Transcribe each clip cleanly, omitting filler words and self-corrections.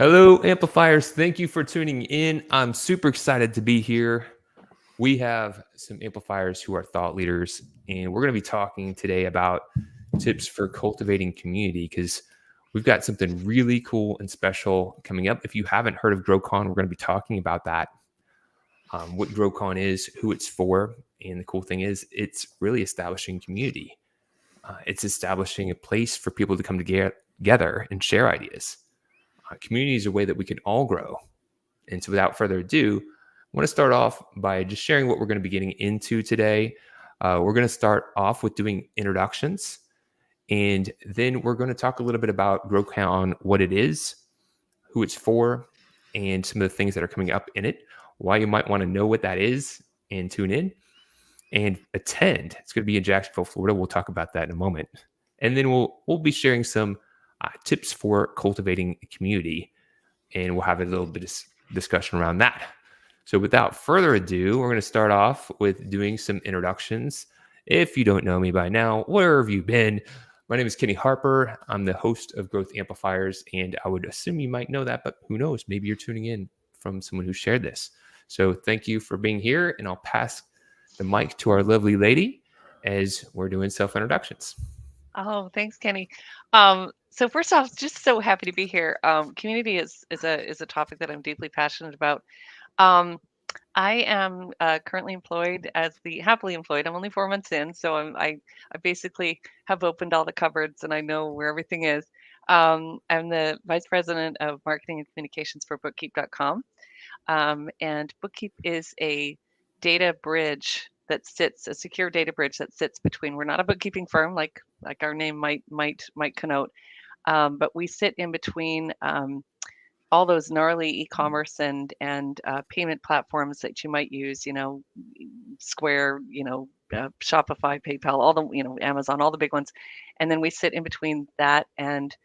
Hello, amplifiers. Thank you for tuning in. I'm super excited to be here. We have some amplifiers who are thought leaders, and we're going to be talking today about tips for cultivating community because we've got something really cool and special coming up. If you haven't heard of GrowCon, we're going to be talking about that, what GrowCon is, who it's for, and the cool thing is it's really establishing community. It's establishing a place for people to come together and share ideas. Community is a way that we can all grow. And so without further ado, I want to start off by just sharing what we're going to be getting into today. We're going to start off with doing introductions, and then we're going to talk a little bit about GrowCon, what it is, who it's for, and some of the things that are coming up in it, why you might want to know what that is and tune in and attend. It's going to be in Jacksonville, Florida. We'll talk about that in a moment. And then we'll be sharing some tips for cultivating a community, and we'll have a little bit of discussion around that. So without further ado, we're going to start off with doing some introductions. If you don't know me by now, where have you been? My name is Kenny Harper. I'm the host of Growth Amplifiers, and I would assume you might know that, but who knows? Maybe you're tuning in from someone who shared this. So thank you for being here, and I'll pass the mic to our lovely lady as we're doing self-introductions. Oh, thanks, Kenny. So first off, just so happy to be here. Community is a topic that I'm deeply passionate about. Um, I am currently employed as the happily employed. I'm only 4 months in, so I basically have opened all the cupboards and I know where everything is. I'm the vice president of marketing and communications for bookkeep.com. And Bookkeep is a data bridge that sits, a secure data bridge that sits between. We're not a bookkeeping firm like our name might connote, but we sit in between all those gnarly e-commerce and payment platforms that you might use. Square, Shopify, PayPal, all the Amazon, all the big ones, and then we sit in between that and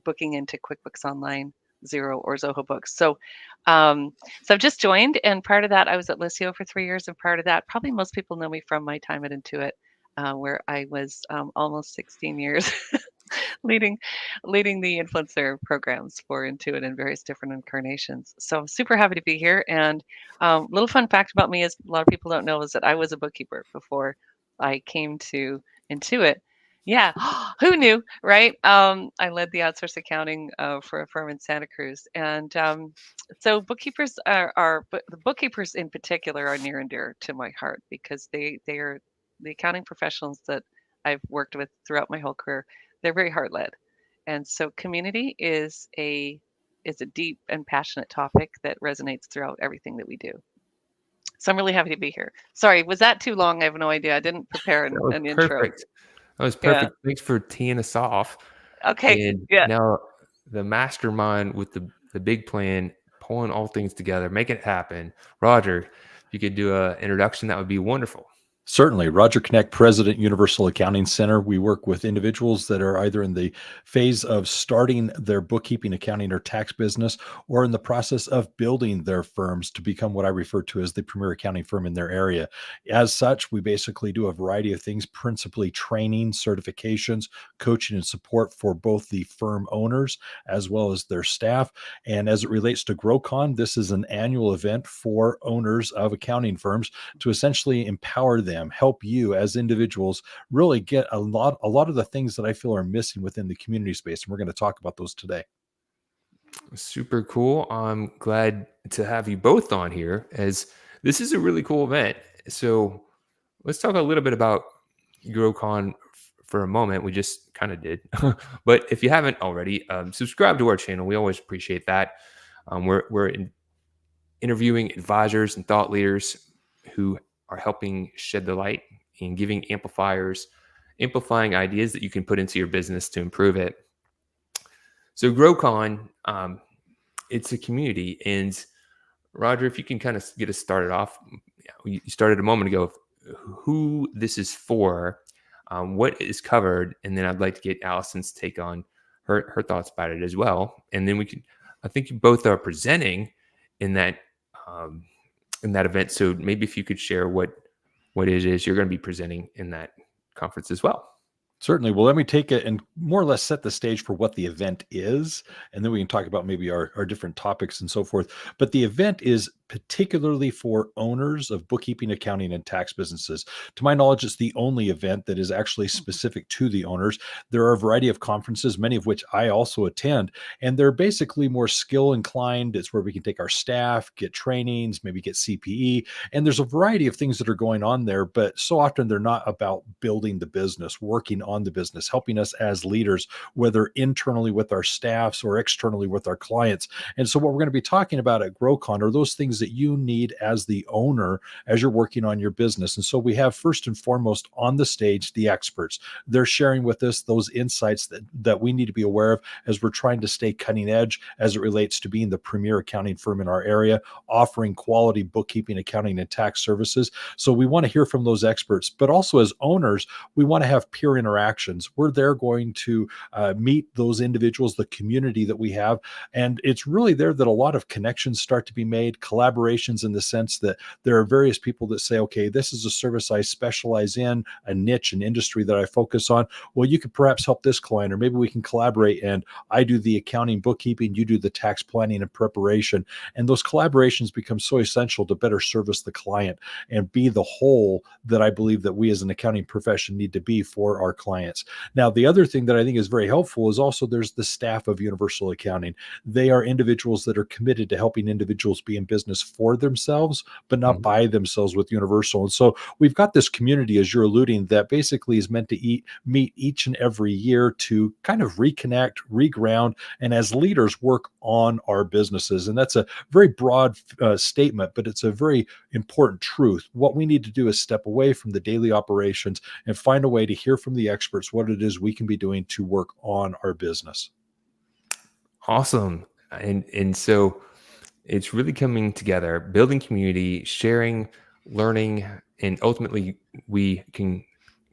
booking into QuickBooks Online, Xero, or Zoho Books. So I've just joined, and part of that I was at Lisio for 3 years, and part of that probably most people know me from my time at Intuit, where I was almost 16 years leading leading the influencer programs for Intuit in various different incarnations. So I'm super happy to be here. And little fun fact about me is a lot of people don't know is that I was a bookkeeper before I came to Intuit. Yeah, who knew, right? I led the outsource accounting for a firm in Santa Cruz, and so bookkeepers but the bookkeepers in particular are near and dear to my heart because they are the accounting professionals that I've worked with throughout my whole career. They're very heart led, and so community is a deep and passionate topic that resonates throughout everything that we do. So I'm really happy to be here. Sorry, was that too long? I have no idea. I didn't prepare That was an intro. perfect. That was Yeah. perfect. Thanks for teeing us off. Okay. And Yeah. now the mastermind with the big plan, pulling all things together, making it happen. Roger, if you could do an introduction, that would be wonderful. Certainly. Roger Connect, President, Universal Accounting Center. We work with individuals that are either in the phase of starting their bookkeeping, accounting, or tax business, or in the process of building their firms to become what I refer to as the premier accounting firm in their area. As such, we basically do a variety of things, principally training, certifications, coaching, and support for both the firm owners as well as their staff. And as it relates to GrowCon, this is an annual event for owners of accounting firms to essentially empower them, help you as individuals really get a lot of the things that I feel are missing within the community space. And we're going to talk about those today. Super cool. I'm glad to have you both on here as this is a really cool event. So let's talk a little bit about GrowCon for a moment. We just kind of did. But if you haven't already, subscribe to our channel. We always appreciate that. We're interviewing advisors and thought leaders who are helping shed the light and giving amplifying ideas that you can put into your business to improve it. So GrowCon, it's a community. And Roger, if you can kind of get us started off, you started a moment ago, who this is for, what is covered, and then I'd like to get Allison's take on her thoughts about it as well. And then I think you both are presenting in that event. So maybe if you could share what it is you're going to be presenting in that conference as well. Certainly. Well, let me take it and more or less set the stage for what the event is, and then we can talk about maybe our different topics and so forth. But the event is particularly for owners of bookkeeping, accounting, and tax businesses. To my knowledge, it's the only event that is actually Mhm. specific to the owners. There are a variety of conferences, many of which I also attend, and they're basically more skill inclined. It's where we can take our staff, get trainings, maybe get CPE, and there's a variety of things that are going on there, but so often they're not about building the business, working on the business, helping us as leaders, whether internally with our staffs or externally with our clients. And so, what we're going to be talking about at GrowCon are those things that you need as the owner as you're working on your business. And so, we have first and foremost on the stage the experts. They're sharing with us those insights that we need to be aware of as we're trying to stay cutting edge as it relates to being the premier accounting firm in our area, offering quality bookkeeping, accounting, and tax services. So we want to hear from those experts, but also as owners, we want to have peer interactions. We're there going to meet those individuals, the community that we have. And it's really there that a lot of connections start to be made, collaborations in the sense that there are various people that say, okay, this is a service I specialize in, a niche, an industry that I focus on. Well, you could perhaps help this client, or maybe we can collaborate and I do the accounting, bookkeeping, you do the tax planning and preparation. And those collaborations become so essential to better service the client and be the whole that I believe that we as an accounting profession need to be for our clients. Now, the other thing that I think is very helpful is also there's the staff of Universal Accounting. They are individuals that are committed to helping individuals be in business for themselves, but not Mhm. by themselves with Universal. And so we've got this community, as you're alluding, that basically is meant to meet each and every year to kind of reconnect, reground, and as leaders work on our businesses. And that's a very broad statement, but it's a very important truth. What we need to do is step away from the daily operations and find a way to hear from the experts what it is we can be doing to work on our business. Awesome. And so it's really coming together, building community, sharing, learning, and ultimately we can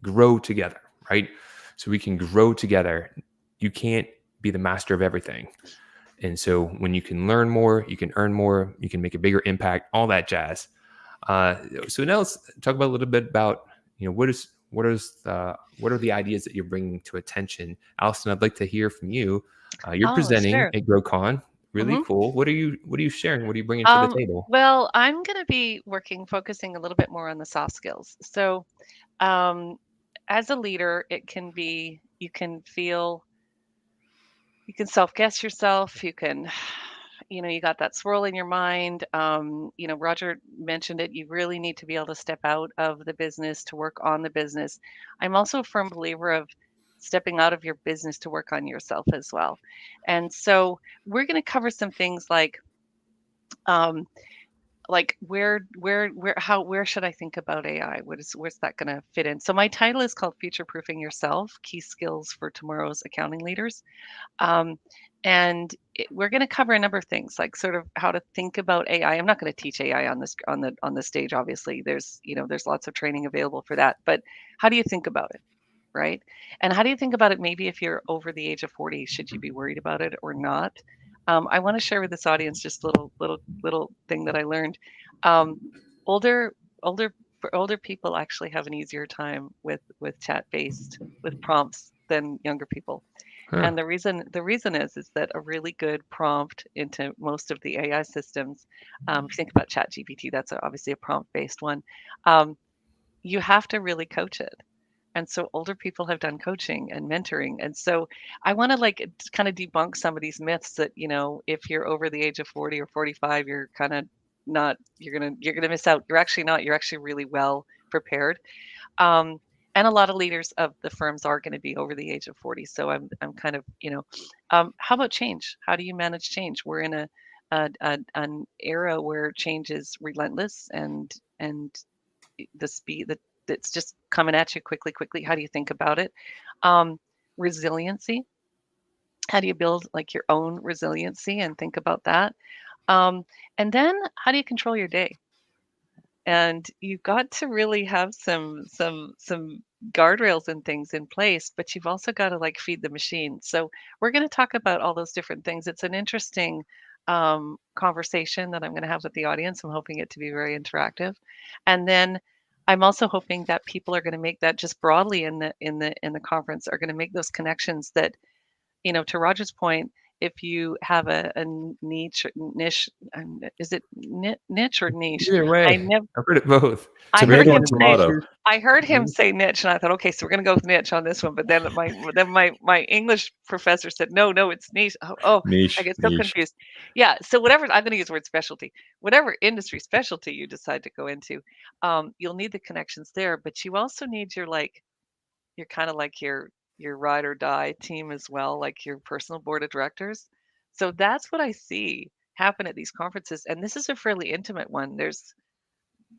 grow together, right? So we can grow together. You can't be the master of everything. And so when you can learn more, you can earn more, you can make a bigger impact, all that jazz. So now let's talk about a little bit about, what are the ideas that you're bringing to attention? Allison, I'd like to hear from you. You're Oh, presenting sure. at GrowCon. Really hmm cool. What are you sharing? What are you bringing to the table? Well, I'm going to be focusing a little bit more on the soft skills. So, um, as a leader, it can be, you can self-guess yourself. You can, you got that swirl in your mind. Roger mentioned it. You really need to be able to step out of the business to work on the business. I'm also a firm believer of stepping out of your business to work on yourself as well. And so we're going to cover some things um, where should I think about AI? Where's that going to fit in? So my title is called Future Proofing Yourself: Key Skills for Tomorrow's Accounting Leaders. Um, and we're going to cover a number of things, like sort of how to think about AI. I'm not going to teach AI on this on the stage. Obviously, there's lots of training available for that. But how do you think about it, right? And how do you think about it? Maybe if you're over the age of 40, should you be worried about it or not? I want to share with this audience just a little thing that I learned. Um, older older older people actually have an easier time with chat based with prompts than younger people. Huh. And the reason is that a really good prompt into most of the AI systems, if you think about ChatGPT, that's obviously a prompt-based one. Um, you have to really coach it. And so older people have done coaching and mentoring. And so I want to kind of debunk some of these myths that, if you're over the age of 40 or 45, you're kind of not, you're gonna miss out. You're actually not. You're actually really well prepared. Um, and a lot of leaders of the firms are going to be over the age of 40. So I'm kind of, how about change? How do you manage change? We're in an era where change is relentless, and the speed that's just coming at you quickly, quickly. How do you think about it? Um, Resiliency. How do you build like your own resiliency and think about that? Um, and then how do you control your day? And you've got to really have some guardrails and things in place, but you've also got to like feed the machine. So we're going to talk about all those different things. It's an interesting conversation that I'm going to have with the audience. I'm hoping it to be very interactive. And then I'm also hoping that people are going to make that just broadly in the conference are going to make those connections that, to Roger's point, if you have a niche, is it niche or niche? Either I way, never, I've heard it both. I heard Tomato him and say, tomato. I heard him say niche, and I thought, okay, so we're going to go with niche on this one. But then my English professor said, no, it's niche. Oh, I Niche, get so niche. confused. Yeah, so whatever, I'm going to use the word specialty. Whatever industry specialty you decide to go into, you'll need the connections there, but you also need your you're kind of like your ride or die team as well, like your personal board of directors. So that's what I see happen at these conferences, and this is a fairly intimate one. There's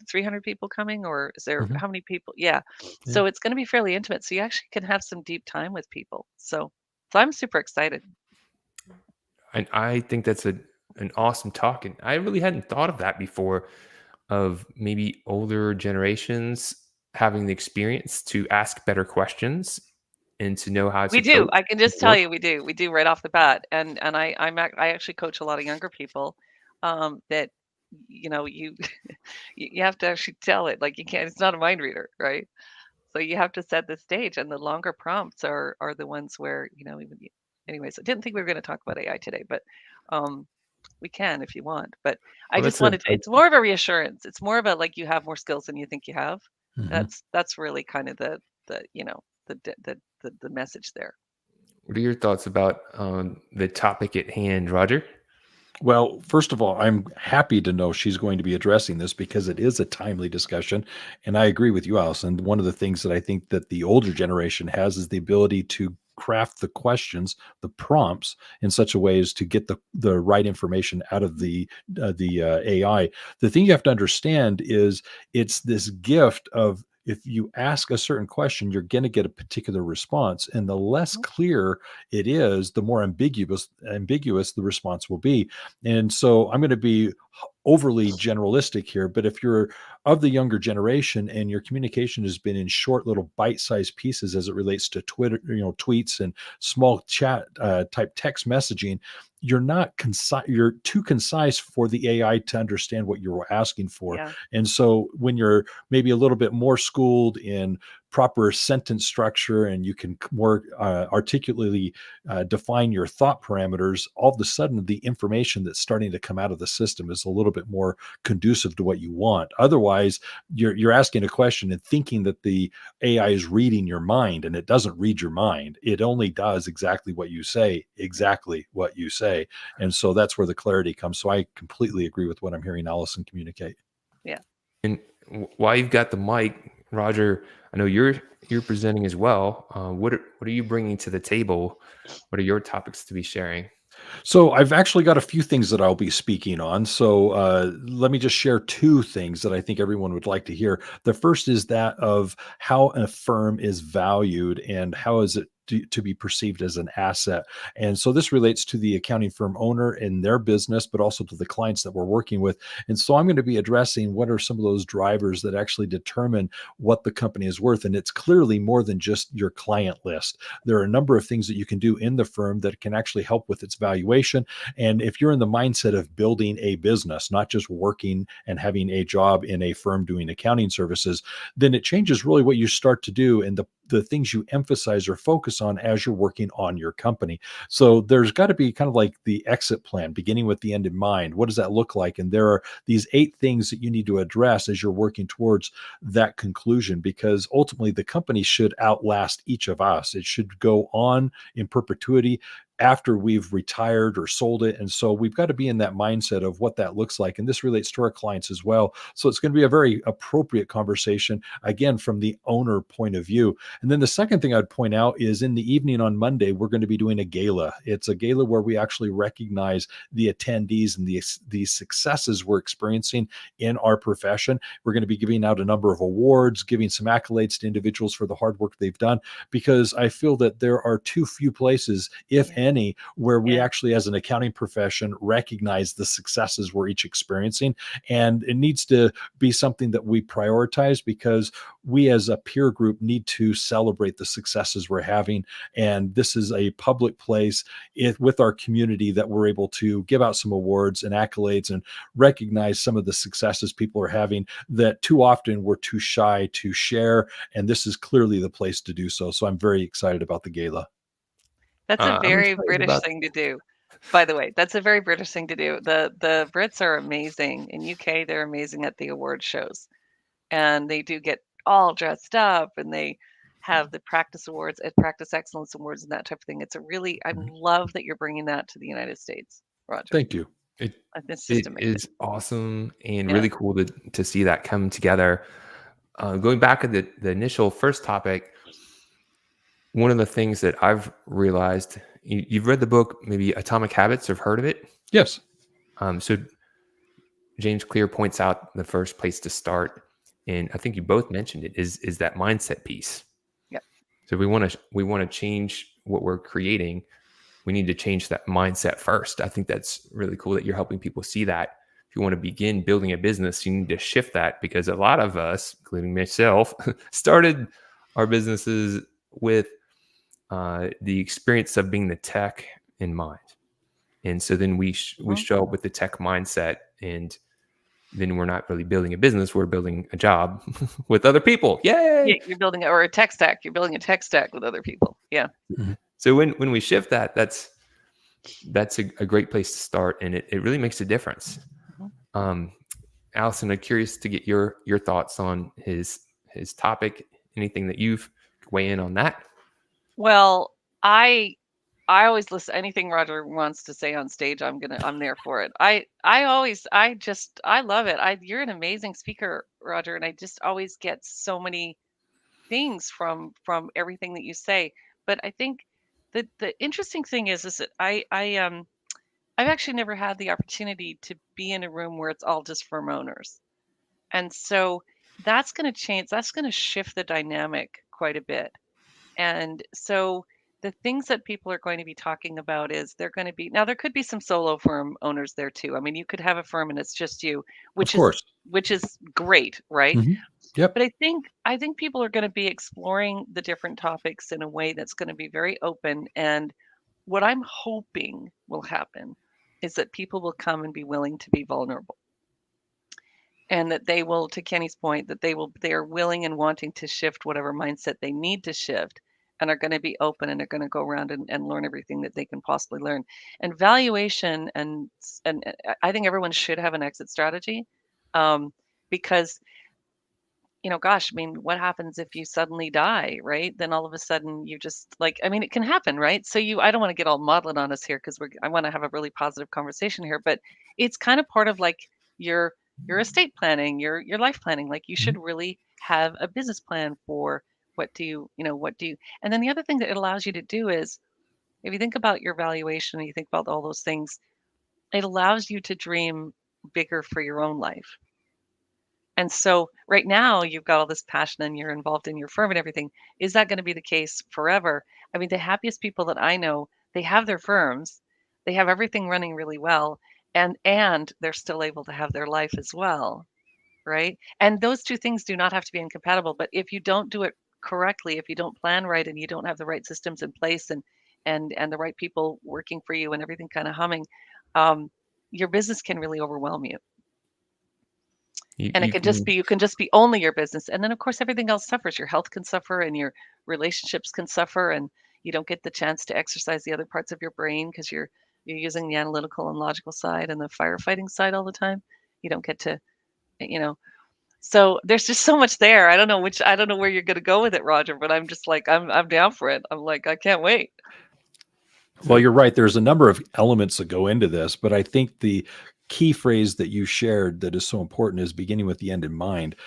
300 people coming, or is there Mhm. how many people? Yeah. Yeah. So it's going to be fairly intimate. So you actually can have some deep time with people. So I'm super excited. And I think that's an awesome talk. And I really hadn't thought of that before, of maybe older generations having the experience to ask better questions and to know how We to do. coach I can just tell work. you we do. We do right off the bat. And I actually coach a lot of younger people that you you have to actually tell it, like, you can't, it's not a mind reader, right? So you have to set the stage, and the longer prompts are the ones where, even anyways, I didn't think we were going to talk about AI today, but we can if you want. But I Well, just that's a, wanted to, it's more of a reassurance. It's more about like you have more skills than you think you have. Mhm. That's really kind of the the message there. what are your thoughts about the topic at hand, Roger? Well, first of all, I'm happy to know she's going to be addressing this because it is a timely discussion. And I agree with you, Allison. One of the things that I think that the older generation has is the ability to craft the questions, the prompts in such a way as to get the right information out of the AI. The thing you have to understand is it's this gift of, if you ask a certain question, you're going to get a particular response. And the less Mhm. clear it is, the more ambiguous the response will be. And so I'm going to be overly generalistic here, but if you're of the younger generation and your communication has been in short little bite-sized pieces as it relates to Twitter, tweets and small chat type text messaging, you're not concise, you're too concise for the AI to understand what you're asking for. Yeah. And so when you're maybe a little bit more schooled in proper sentence structure and you can more articulately define your thought parameters, all of a sudden the information that's starting to come out of the system is a little bit more conducive to what you want. Otherwise, you're asking a question and thinking that the AI is reading your mind, and it doesn't read your mind. It only does exactly what you say, and so that's where the clarity comes. So I completely agree with what I'm hearing Allison communicate. Yeah. And while you've got the mic, Roger, I know you're presenting as well. What are you bringing to the table? What are your topics to be sharing? So I've actually got a few things that I'll be speaking on. So let me just share two things that I think everyone would like to hear. The first is that of how a firm is valued and how is it to be perceived as an asset. And so this relates to the accounting firm owner and their business, but also to the clients that we're working with. And so I'm going to be addressing what are some of those drivers that actually determine what the company is worth. And it's clearly more than just your client list. There are a number of things that you can do in the firm that can actually help with its valuation. And if you're in the mindset of building a business, not just working and having a job in a firm doing accounting services, then it changes really what you start to do and the things you emphasize or focus on as you're working on your company. So there's got to be kind of like the exit plan, beginning with the end in mind. What does that look like? And there are these 8 things that you need to address as you're working towards that conclusion, because ultimately the company should outlast each of us. It should go on in perpetuity after we've retired or sold it. And so we've got to be in that mindset of what that looks like. And this relates to our clients as well. So it's going to be a very appropriate conversation, again, from the owner point of view. And then the second thing I'd point out is in the evening on Monday, we're going to be doing a gala. It's a gala where we actually recognize the attendees and the successes we're experiencing in our profession. We're going to be giving out a number of awards, giving some accolades to individuals for the hard work they've done, because I feel that there are too few places, if Yeah. many where we Yeah. actually, as an accounting profession, recognize the successes we're each experiencing. And it needs to be something that we prioritize, because we as a peer group need to celebrate the successes we're having. And this is a public place with our community that we're able to give out some awards and accolades and recognize some of the successes people are having that too often we're too shy to share. And this is clearly the place to do so. So I'm very excited about the gala. That's a I'm very excited British about. thing to do. By the way, that's a very British thing to do. The Brits are amazing. In UK, they're amazing at the award shows. And they do get all dressed up, and they have the practice awards and practice excellence awards and that type of thing. It's a really, I love that you're bringing that to the United States, Roger. Thank you. It's just It amazing. is awesome and Yeah. really cool to see that come together. Going back to the initial first topic, one of the things that I've realized, you've read the book, maybe Atomic Habits, or heard of it. Yes. So James Clear points out the first place to start, and I think you both mentioned it, is that mindset piece. Yep. So we want to change what we're creating. We need to change that mindset first. I think that's really cool that you're helping people see that. If you want to begin building a business, you need to shift that, because a lot of us, including myself, started our businesses with the experience of being the tech in mind. And so then we show up with the tech mindset, and then we're not really building a business. We're building a job with other people. Yay! Yeah, you're building or a tech stack. You're building a tech stack with other people. Yeah. So when we shift that, that's a great place to start, and it really makes a difference. Allison, I'm curious to get your thoughts on his topic. Anything that you've weigh in on that? Well, I always listen. Anything Roger wants to say on stage, I'm there for it. I love it. You're an amazing speaker, Roger, and I just always get so many things from everything that you say. But I think the interesting thing is that I've actually never had the opportunity to be in a room where it's all just firm owners. And so that's going to change. That's going to shift the dynamic quite a bit. And so the things that people are going to be talking about is they're going to be, now there could be some solo firm owners there too. I mean, you could have a firm and it's just you, Of course. which is great, right? Yep. But I think people are going to be exploring the different topics in a way that's going to be very open. And what I'm hoping will happen is that people will come and be willing to be vulnerable. And that they will, to Kenny's point, that they are willing and wanting to shift whatever mindset they need to shift, and are going to be open, and are going to go around and learn everything that they can possibly learn. And valuation, and I think everyone should have an exit strategy, because gosh, I mean, what happens if you suddenly die, right? Then all of a sudden you just I mean, it can happen, right? So I don't want to get all maudlin on us here, because I want to have a really positive conversation here, but it's kind of part of your estate planning, your life planning. Like, you should really have a business plan for what do you, and then the other thing that it allows you to do is, if you think about your valuation and you think about all those things, it allows you to dream bigger for your own life. And so right now you've got all this passion and you're involved in your firm and everything. Is that going to be the case forever? I mean, the happiest people that I know, they have their firms, they have everything running really well, and they're still able to have their life as well, right? And those two things do not have to be incompatible, but if you don't do it correctly, if you don't plan right, and you don't have the right systems in place, and the right people working for you, and everything kind of humming, your business can really overwhelm you. And it can just be, you can just be only your business. And then of course, everything else suffers. Your health can suffer, and your relationships can suffer, and you don't get the chance to exercise the other parts of your brain, because you're using the analytical and logical side and the firefighting side all the time. You don't get to, so there's just so much there. I don't know where you're going to go with it, Roger, but I'm just I'm down for it. I'm I can't wait. Well, you're right. There's a number of elements that go into this, but I think the key phrase that you shared that is so important is beginning with the end in mind.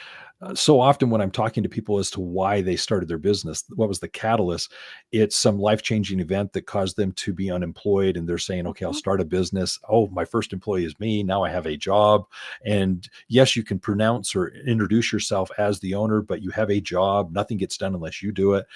So often when I'm talking to people as to why they started their business, what was the catalyst? It's some life-changing event that caused them to be unemployed. And they're saying, okay, I'll Mhm. start a business. Oh, my first employee is me. Now I have a job. And yes, you can pronounce or introduce yourself as the owner, but you have a job. Nothing gets done unless you do it.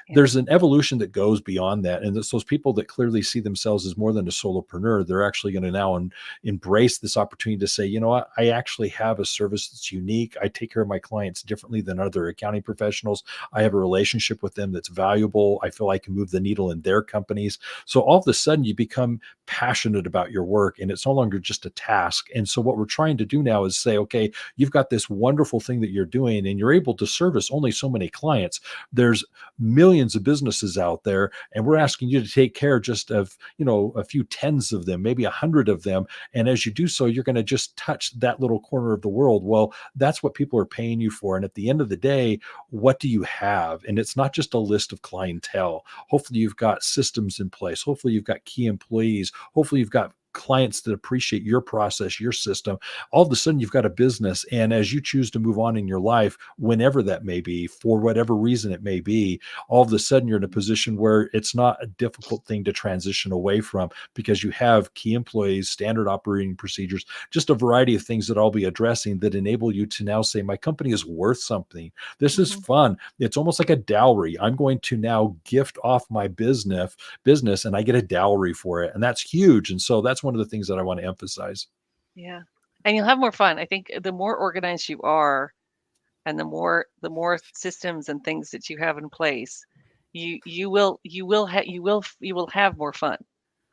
Yeah. There's an evolution that goes beyond that. And it's those people that clearly see themselves as more than a solopreneur, they're actually going to now embrace this opportunity to say, you know what, I actually have a service that's unique. I take care of my clients differently than other accounting professionals. I have a relationship with them that's valuable. I feel I can move the needle in their companies. So all of a sudden you become passionate about your work and it's no longer just a task. And so what we're trying to do now is say, okay, you've got this wonderful thing that you're doing and you're able to service only so many clients. There's millions of businesses out there, and we're Right. asking you to take care just of, a few tens of them, maybe 100 of them. And as you do so, you're going to just touch that little corner of the world. Well, that's what people are paying you for. And at the end of the day, what do you have? And it's not just a list of clientele. Hopefully you've got systems in place. Hopefully you've got key employees. Hopefully you've got clients that appreciate your process, your system. All of a sudden you've got a business. And as you choose to move on in your life, whenever that may be, for whatever reason it may be, all of a sudden you're in a position where it's not a difficult thing to transition away from because you have key employees, standard operating procedures, just a variety of things that I'll be addressing that enable you to now say, my company is worth something. This is Mhm. fun. It's almost like a dowry. I'm going to now gift off my business and I get a dowry for it. And that's huge. And so that's one of the things that I want to emphasize. Yeah. And you'll have more fun. I think the more organized you are and the more systems and things that you have in place, you will have more fun.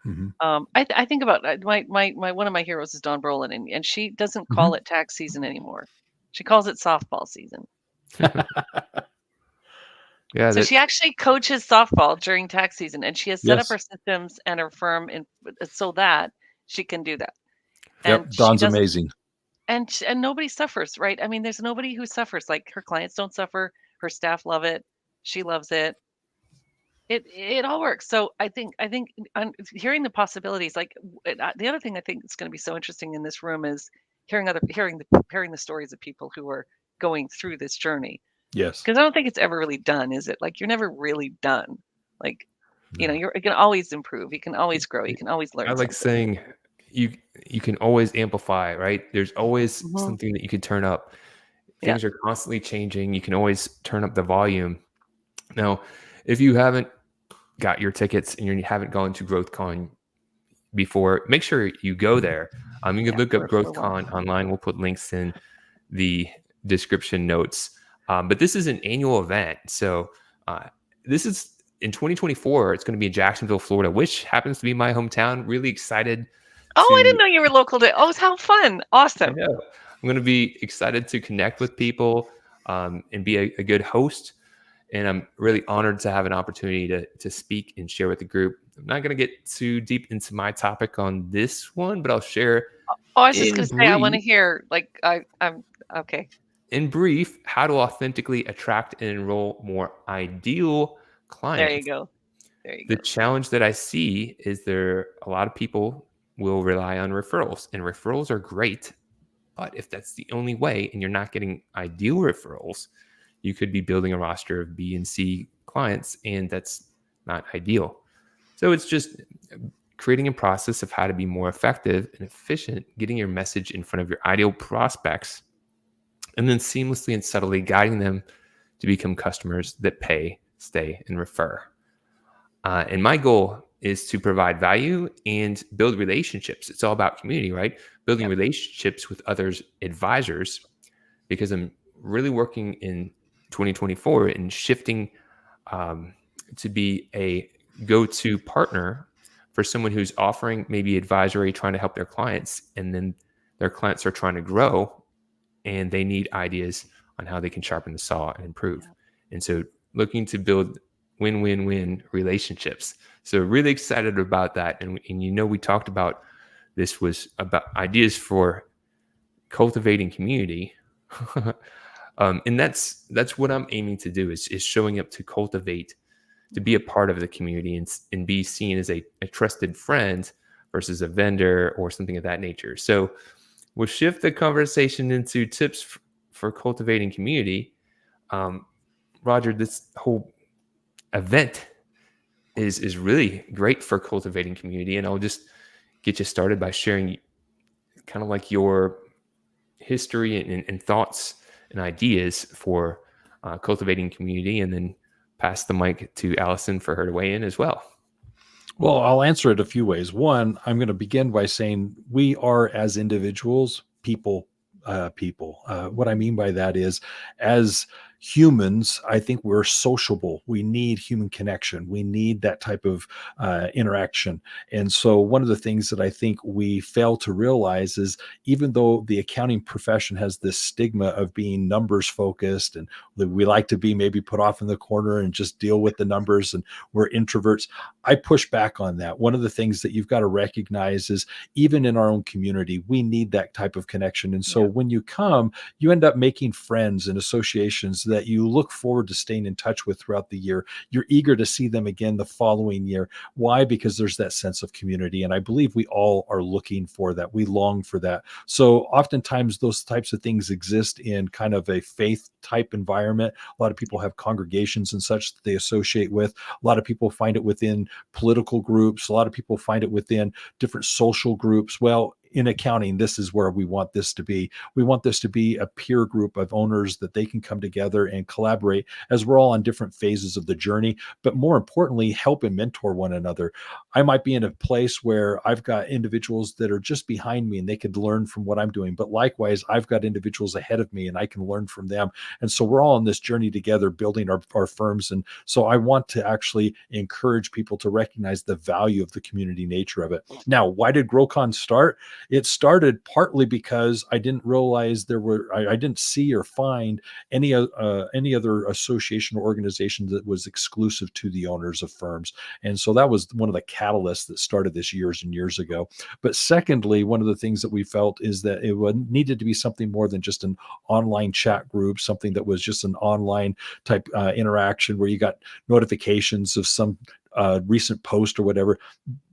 Mhm. I think about my one of my heroes is Dawn Brolin, and she doesn't call Mhm. it tax season anymore. She calls it softball season. Yeah, So that she actually coaches softball during tax season, and she has set up her Yes. systems and her firm in so that she can do that. And Yep. she Dawn's doesn't, amazing. and nobody suffers, right? I mean, there's nobody who suffers. Like her clients don't suffer, her staff love it, she loves it. It all works. So I think hearing the possibilities, like the other thing I think is going to be so interesting in this room is hearing the stories of people who are going through this journey, Yes. because I don't think it's ever really done, is it? Like you're never really done. Like No. you can always improve, you can always grow, you can always I learn like something. saying you you can always amplify, right? There's always Hmm. something that you can turn up. Yeah. Things are constantly changing. You can always turn up the volume. Now, if you haven't got your tickets and you haven't gone to GrowCon before, make sure you go there. You can Yeah. look up We're one. GrowCon online. We'll put links in the description notes. But this is an annual event. So this is in 2024. It's going to be in Jacksonville, Florida, which happens to be my hometown. Really excited Oh, I didn't to, know you were local to. Oh, how fun. I Awesome. know, I'm going to be excited to connect with people and be a good host. And I'm really honored to have an opportunity to speak and share with the group. I'm not going to get too deep into my topic on this one, but I'll share Oh, I was just in gonna say I want brief to hear, like, I'm okay. how to authentically attract and enroll more ideal There you clients. go. There you The go. challenge that I see is a lot of people will rely on referrals, and referrals are great. But if that's the only way and you're not getting ideal referrals, you could be building a roster of B and C clients, and that's not ideal. So it's just creating a process of how to be more effective and efficient, getting your message in front of your ideal prospects, and then seamlessly and subtly guiding them to become customers that pay, stay, and refer. And my goal is to provide value and build relationships. It's all about community, right? Building Yep. relationships with others, advisors, because I'm really working in 2024 and shifting um, to be a go-to partner for someone who's offering maybe advisory, trying to help their clients, and then their clients are trying to grow and they need ideas on how they can sharpen the saw and improve. Yeah. And so looking to build win-win-win relationships. So really excited about that. And we talked about this was about ideas for cultivating community. And that's what I'm aiming to do is showing up to cultivate, to be a Mhm. part of the community and be seen as a trusted friend versus a vendor or something of that nature. So we'll shift the conversation into tips for cultivating community. Roger, this whole event is really great for cultivating community, and I'll just get you started by sharing kind of like your history and thoughts and ideas for cultivating community, and then pass the mic to Allison for her to weigh in as well. Well, I'll answer it a few ways. One, I'm going to begin by saying we are, as individuals, people. What I mean by that is, as humans, I think we're sociable. We need human connection. We need that type of interaction. And so, one of the things that I think we fail to realize is, even though the accounting profession has this stigma of being numbers focused, and we like to be maybe put off in the corner and just deal with the numbers, and we're introverts, I push back on that. One of the things that you've got to recognize is, even in our own community, we need that type of connection. And so when you come, you end up making friends and associations that you look forward to staying in touch with throughout the year. You're eager to see them again the following year. Why? Because there's that sense of community. And I believe we all are looking for that. We long for that. So oftentimes those types of things exist in kind of a faith type environment. A lot of people have congregations and such that they associate with. A lot of people find it within political groups. A lot of people find it within different social groups. Well, in accounting, this is where we want this to be. We want this to be a peer group of owners that they can come together and collaborate, as we're all on different phases of the journey, but more importantly, help and mentor one another. I might be in a place where I've got individuals that are just behind me and they could learn from what I'm doing. But likewise, I've got individuals ahead of me and I can learn from them. And so we're all on this journey together, building our firms. And so I want to actually encourage people to recognize the value of the community nature of it. Now, why did GrowCon start? It started partly because I didn't realize I didn't see or find any other association or organization that was exclusive to the owners of firms. And so that was one of the catalysts that started this years and years ago. But secondly, one of the things that we felt is that it needed to be something more than just an online chat group, something that was just an online type interaction where you got notifications of some recent post or whatever.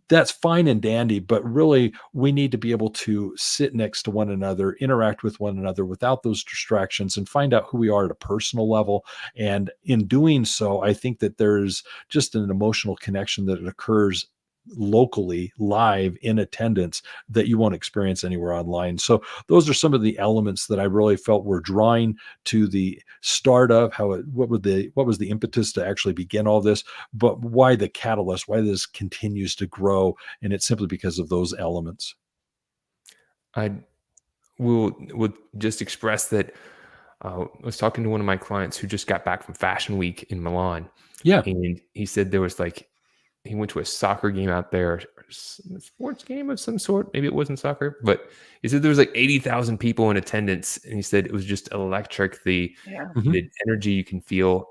That's fine and dandy, but really we need to be able to sit next to one another, interact with one another without those distractions, and find out who we are at a personal level. And in doing so, I think that there's just an emotional connection that occurs locally, live, in attendance, that you won't experience anywhere online. So those are some of the elements that I really felt were drawing to the start of what was the impetus to actually begin all this, but why the catalyst, why this continues to grow. And it's simply because of those elements. I will just express that I was talking to one of my clients who just got back from Fashion Week in Milan. Yeah. And he said there was he went to a soccer game out there, or a sports game of some sort. Maybe it wasn't soccer, but he said there was 80,000 people in attendance. And he said it was just electric. The energy you can feel,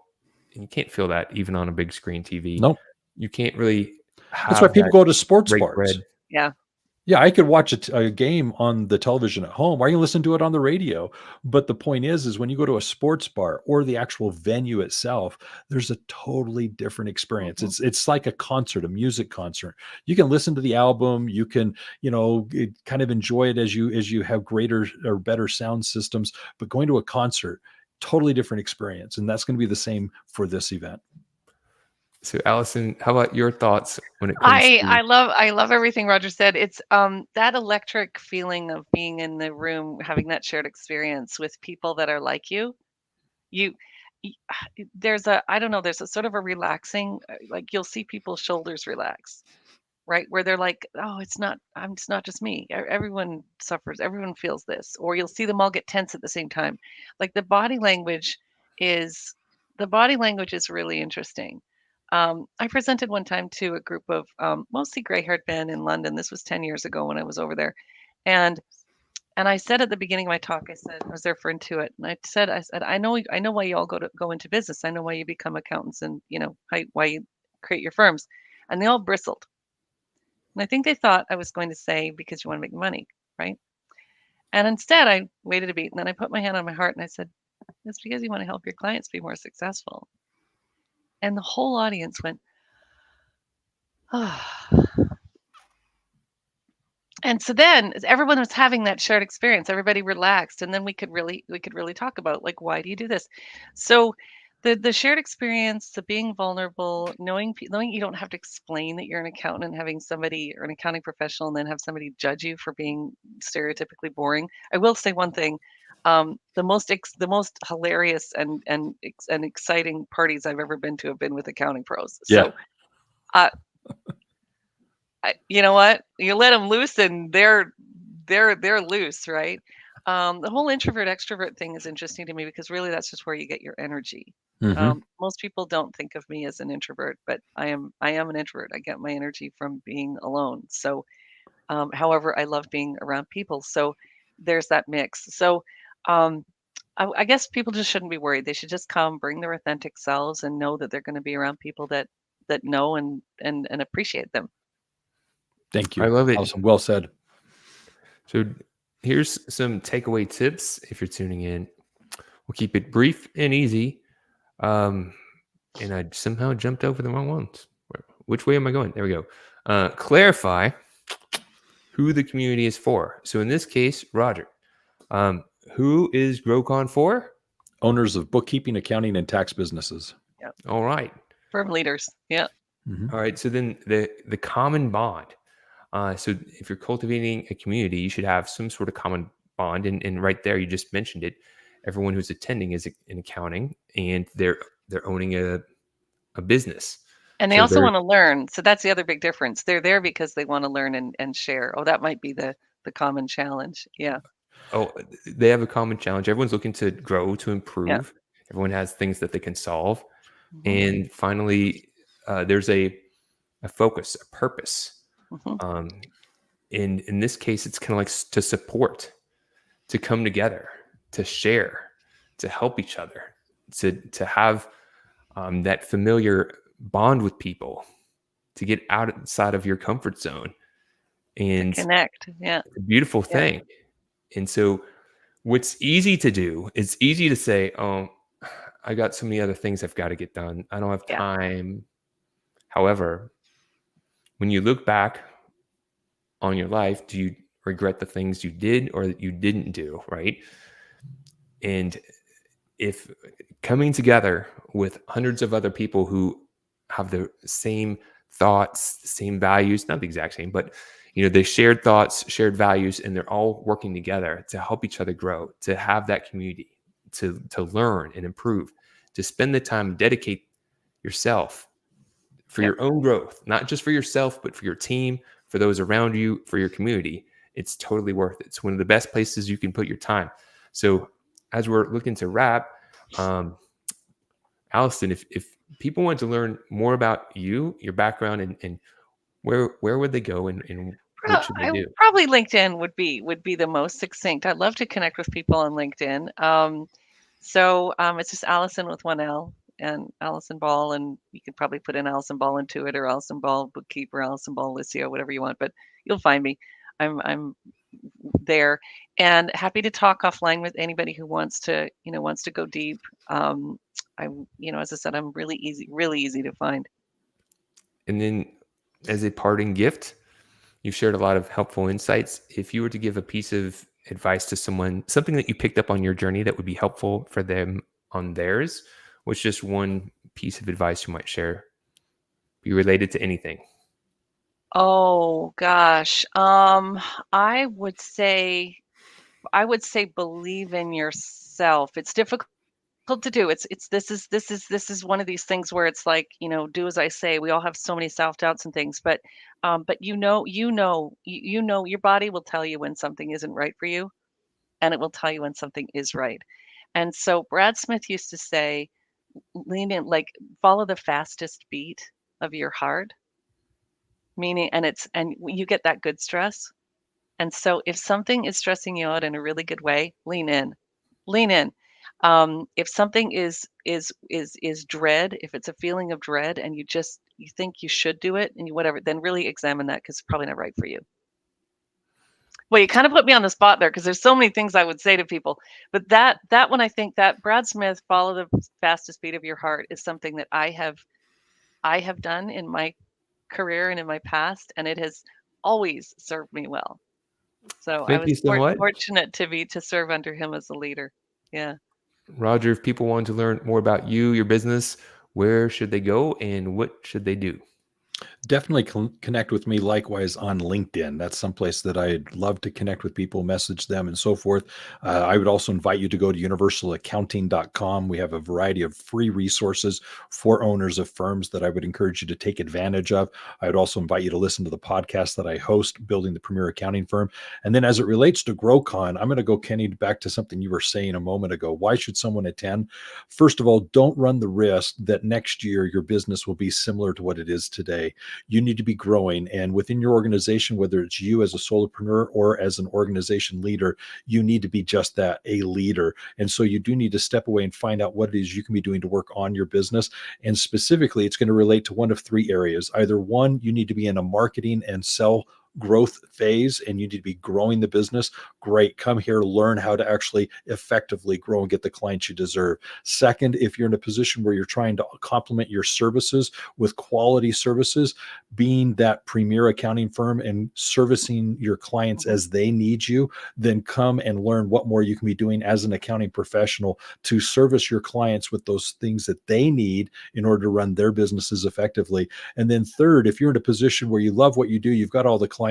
and you can't feel that even on a big screen TV. Nope. You can't really have That's why people go to sports break bars. bread. Yeah. Yeah, I could watch a game on the television at home, or I can listen to it on the radio. But the point is when you go to a sports bar or the actual venue itself, there's a totally different experience. It's like a concert, a music concert. You can listen to the album, you can, kind of enjoy it as you have greater or better sound systems. But going to a concert, totally different experience, and that's going to be the same for this event. So, Allison, how about your thoughts when it comes to? I love everything Roger said. It's that electric feeling of being in the room, having that shared experience with people that are like you. You there's a sort of a relaxing, like you'll see people's shoulders relax, right? Where they're like, oh, it's not just me. Everyone suffers, everyone feels this. Or you'll see them all get tense at the same time. Like the body language is really interesting. I presented one time to a group of mostly gray-haired men in London. This was 10 years ago when I was over there. And I said at the beginning of my talk, I was there for Intuit, and I said, I know why you all go into business. I know why you become accountants, and why you create your firms. And they all bristled. And I think they thought I was going to say, because you want to make money, right? And instead, I waited a beat, and then I put my hand on my heart, and I said, it's because you want to help your clients be more successful. And the whole audience went, ah. And so then everyone was having that shared experience. Everybody relaxed, and then we could really talk about, like, why do you do this? So the shared experience, the being vulnerable, knowing you don't have to explain that you're an accountant, and having somebody or an accounting professional and then have somebody judge you for being stereotypically boring. I will say one thing. The most hilarious and exciting parties I've ever been to have been with accounting pros. Yeah. So you know what? You let them loose and they're loose, right? The whole introvert extrovert thing is interesting to me because really that's just where you get your energy. Mhm. Most people don't think of me as an introvert, but I am an introvert. I get my energy from being alone. So, however, I love being around people. So there's that mix. So um, I guess people just shouldn't be worried. They should just come, bring their authentic selves, and know that they're going to be around people that know and appreciate them. Thank I you. love it. Awesome. Well said. So here's some takeaway tips if you're tuning in. We'll keep it brief and easy. And I somehow jumped over the wrong ones. Which way am I going? There we go. Clarify who the community is for. So in this case, Roger, who is GrowCon for? Owners of bookkeeping, accounting, and tax businesses. Yeah. All right. Firm leaders. Yeah. Mhm. All right. So then the common bond. So if you're cultivating a community, you should have some sort of common bond. And right there, you just mentioned it. Everyone who's attending is in accounting, and they're owning a business. And they So also they're want to learn. So that's the other big difference. They're there because they want to learn and share. Oh, that might be the common challenge. Yeah. they have a common challenge. Everyone's looking to grow, to Yeah. improve. Everyone has things that they can solve. hmm And finally, there's a focus, a purpose. hmm In this case, it's kind of like to support, to come together, to share, to help each other, to have that familiar bond with people, to get outside of your comfort zone. To And connect. Yeah. it's a beautiful Yeah. thing. And so what's easy to do, it's easy to say, oh, I got so many other things I've got to get done. I don't have Yeah. time. However, when you look back on your life, do you regret the things you did or that you didn't do? Right. And if coming together with hundreds of other people who have the same thoughts, the same values, not the exact same, but they shared thoughts, shared values, and they're all working together to help each other grow, to have that community, to learn and improve, to spend the time, dedicate yourself for Yeah. your own growth, not just for yourself, but for your team, for those around you, for your community. It's totally worth it. It's one of the best places you can put your time. So as we're looking to wrap, um, Allison, if people want to learn more about you, your background, and where would they go and what should they do? Probably LinkedIn would be the most succinct. I'd love to connect with people on LinkedIn. It's just Allison with one L and Allison Ball, and you could probably put in Allison Ball into it, or Allison Ball bookkeeper, Allison Ball Licio, whatever you want, but you'll find me. I'm there and happy to talk offline with anybody who wants to go deep. As I said, I'm really easy to find. And then, as a parting gift, you've shared a lot of helpful insights. If you were to give a piece of advice to someone, something that you picked up on your journey that would be helpful for them on theirs, what's just one piece of advice you might share? Be related to anything. Oh gosh. I would say believe in yourself. It's difficult to do. It's this is one of these things where it's like, do as I say. We all have so many self-doubts and things, but your body will tell you when something isn't right for you, and it will tell you when something is right. And so Brad Smith used to say, lean in, like follow the fastest beat of your heart, meaning, and you get that good stress. And so if something is stressing you out in a really good way, lean in. Lean in. If something is dread, if it's a feeling of dread and you think you should do it and whatever, then really examine that because it's probably not right for you. Well, you kind of put me on the spot there because there's so many things I would say to people. But that one, I think that Brad Smith, follow the fastest beat of your heart, is something that I have done in my career and in my past, and it has always served me well. So I Thank you was so much. fortunate to serve under him as a leader. Yeah. Roger, if people want to learn more about you, your business, where should they go and what should they do? Definitely connect with me likewise on LinkedIn. That's someplace that I'd love to connect with people, message them, and so forth. I would also invite you to go to universalaccounting.com. We have a variety of free resources for owners of firms that I would encourage you to take advantage of. I would also invite you to listen to the podcast that I host, Building the Premier Accounting Firm. And then as it relates to GrowCon, I'm going to go, Kenny, back to something you were saying a moment ago. Why should someone attend? First of all, don't run the risk that next year your business will be similar to what it is today. You need to be growing. And within your organization, whether it's you as a solopreneur or as an organization leader, you need to be just that, a leader. And so you do need to step away and find out what it is you can be doing to work on your business. And specifically, it's going to relate to one of three areas. Either one, you need to be in a marketing and sell growth phase and you need to be growing the business. Great. Come here, learn how to actually effectively grow and get the clients you deserve. Second, if you're in a position where you're trying to complement your services with quality services, being that premier accounting firm and servicing your clients Mhm. as they need you, then come and learn what more you can be doing as an accounting professional to service your clients with those things that they need in order to run their businesses effectively. And then third, if you're in a position where you love what you do, you've got all the clients,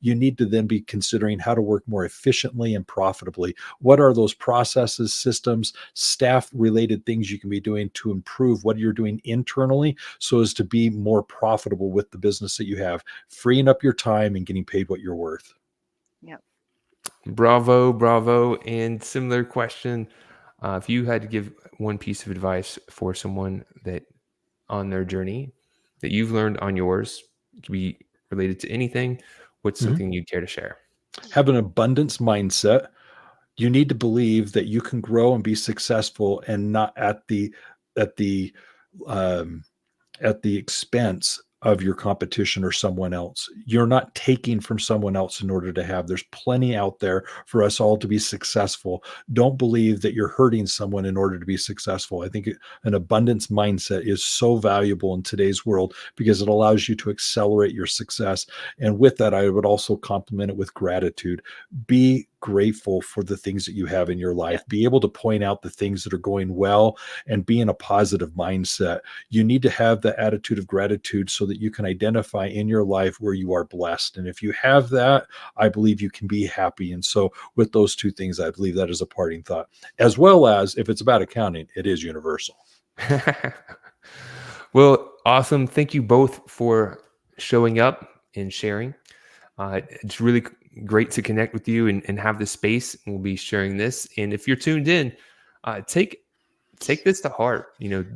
you need to then be considering how to work more efficiently and profitably. What are those processes, systems, staff related things you can be doing to improve what you're doing internally so as to be more profitable with the business that you have, freeing up your time and getting paid what you're worth? Yeah. Bravo, bravo. And similar question. If you had to give one piece of advice for someone that on their journey that you've learned on yours, it could be related to anything, what's Mhm. something you'd care to share? Have an abundance mindset. You need to believe that you can grow and be successful and not at the um, at the expense of your competition or someone else. You're not taking from someone else in order to have. There's plenty out there for us all to be successful. Don't believe that you're hurting someone in order to be successful. I think an abundance mindset is so valuable in today's world because it allows you to accelerate your success. And with that, I would also complement it with gratitude. Be grateful for the things that you have in your Yeah. life. Be able to point out the things that are going well and be in a positive mindset. You need to have the attitude of gratitude so that you can identify in your life where you are blessed. And if you have that, I believe you can be happy. And so, with those two things, I believe that is a parting thought. As well as if it's about accounting, it is universal. Well, awesome. Thank you both for showing up and sharing. It's really great to connect with you and have this space. We'll be sharing this. And if you're tuned in, take this to heart. You know,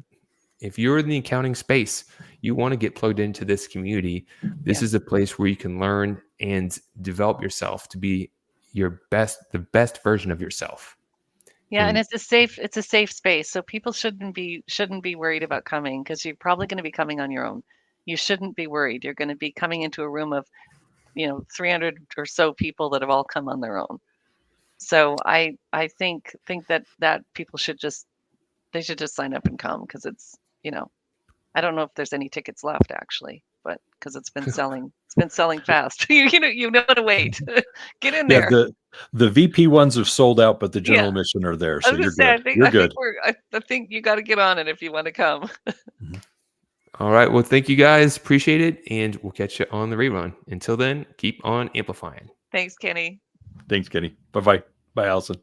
if you're in the accounting space, you want to get plugged into this community. This Yeah. is a place where you can learn and develop yourself to be the best version of yourself. Yeah, and And it's a safe space. So people shouldn't be worried about coming because you're probably going to be coming on your own. You shouldn't be worried. You're going to be coming into a room of, 300 or so people that have all come on their own. So I think that people should just sign up and come because I don't know if there's any tickets left actually, but because it's been selling fast. You know to wait. Get in Yeah, there. the VP ones have sold out, but the Yeah. general admission are there. I So was gonna you're say good. You're I think good. I think you got to get on it if you want to come. Mhm. all right, well, thank you guys. Appreciate it. And we'll catch you on the rerun. Until then, keep on amplifying. Thanks, Kenny. Thanks, Kenny. Bye bye. Bye, Allison.